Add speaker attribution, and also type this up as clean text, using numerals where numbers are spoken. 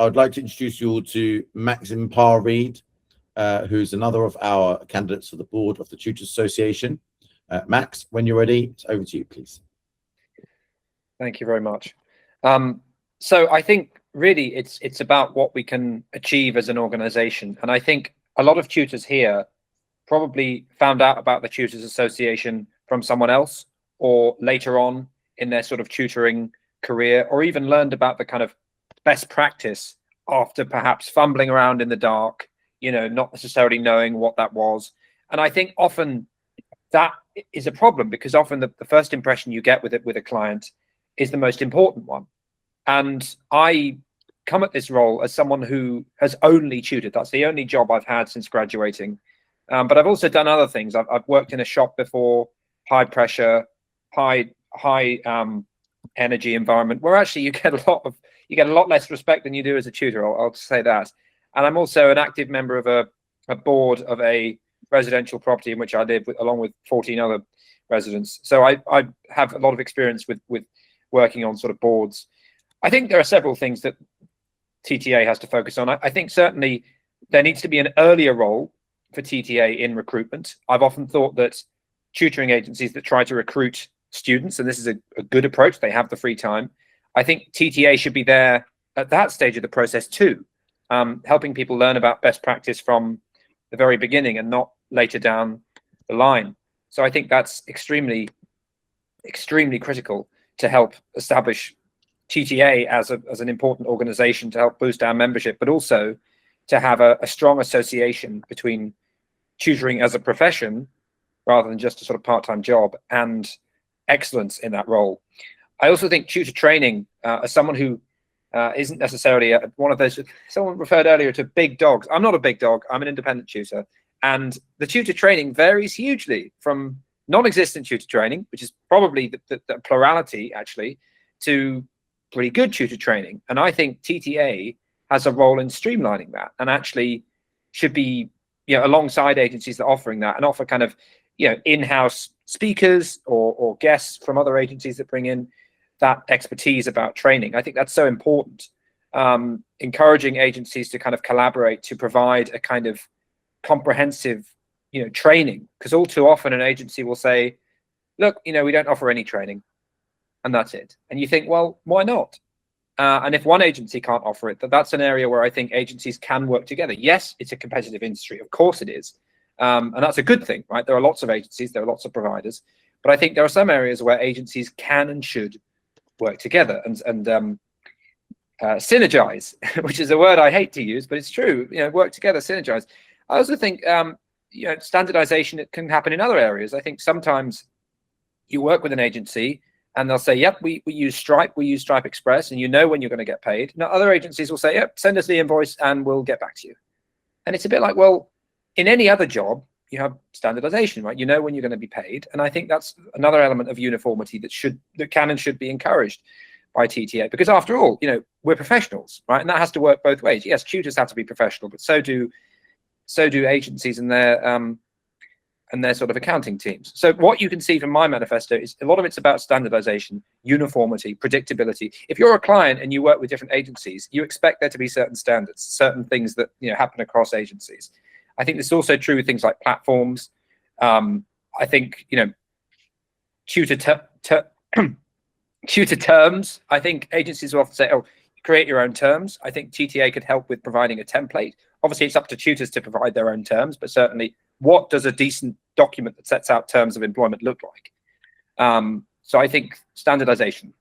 Speaker 1: I would like to introduce you all to Maxim Parr-Reid, who's another of our candidates for the board of the Tutors Association. Max, when you're ready, it's over to you, please.
Speaker 2: Thank you very much. So I think really it's about what we can achieve as an organization. And I think a lot of tutors here probably found out about the Tutors Association from someone else, or later on in their sort of tutoring career, or even learned about the kind of best practice after perhaps fumbling around in the dark, you know, not necessarily knowing what that was. And I think often that is a problem, because often the first impression you get with a client is the most important one. And I come at this role as someone who has only tutored. That's the only job I've had since graduating. But I've also done other things. I've worked in a shop before, high pressure, high energy environment, where actually you get a lot less respect than you do as a tutor. I'll say that. And I'm also an active member of a board of a residential property in which I live, along with 14 other residents. So I have a lot of experience with working on sort of boards. I think there are several things that TTA has to focus on. I think certainly there needs to be an earlier role for TTA in recruitment. I've often thought that tutoring agencies that try to recruit students, and this is a good approach, they have the free time. I think TTA should be there at that stage of the process too, helping people learn about best practice from the very beginning and not later down the line. So I think that's extremely critical to help establish TTA as an important organization to help boost our membership, but also to have a strong association between tutoring as a profession rather than just a sort of part-time job and excellence in that role. I also think tutor training, as someone who isn't necessarily one of those, someone referred earlier to big dogs. I'm not a big dog, I'm an independent tutor. And the tutor training varies hugely from non-existent tutor training, which is probably the plurality actually, to pretty good tutor training. And I think TTA has a role in streamlining that, and actually should be, you know, alongside agencies that are offering that, and offer kind of, you know, in-house speakers or guests from other agencies that bring in that expertise about training. I think that's so important. Encouraging agencies to kind of collaborate to provide a kind of comprehensive, you know, training, because all too often an agency will say, look, you know, we don't offer any training, and that's it. And you think, well, why not? And if one agency can't offer it, that's an area where I think agencies can work together. Yes, it's a competitive industry, of course it is. And that's a good thing, right? There are lots of agencies, there are lots of providers, but I think there are some areas where agencies can and should work together and synergize, which is a word I hate to use, but it's true. You know, work together, synergize. I also think you know, standardization, it can happen in other areas. I think sometimes you work with an agency and they'll say, yep, we use Stripe Express, and you know when you're going to get paid. Now other agencies will say, yep, send us the invoice and we'll get back to you. And it's a bit like, well, in any other job, you have standardization, right? You know when you're going to be paid. And I think that's another element of uniformity that can and should be encouraged by TTA, because after all, you know, we're professionals, right? And that has to work both ways. Yes, tutors have to be professional, but so do agencies and their sort of accounting teams. So what you can see from my manifesto is a lot of it's about standardization, uniformity, predictability. If you're a client and you work with different agencies, you expect there to be certain standards, certain things that, you know, happen across agencies. I think this is also true with things like platforms. I think, you know, tutor terms. I think agencies will often say, oh, create your own terms. I think TTA could help with providing a template. Obviously, it's up to tutors to provide their own terms, but certainly, what does a decent document that sets out terms of employment look like? So I think standardization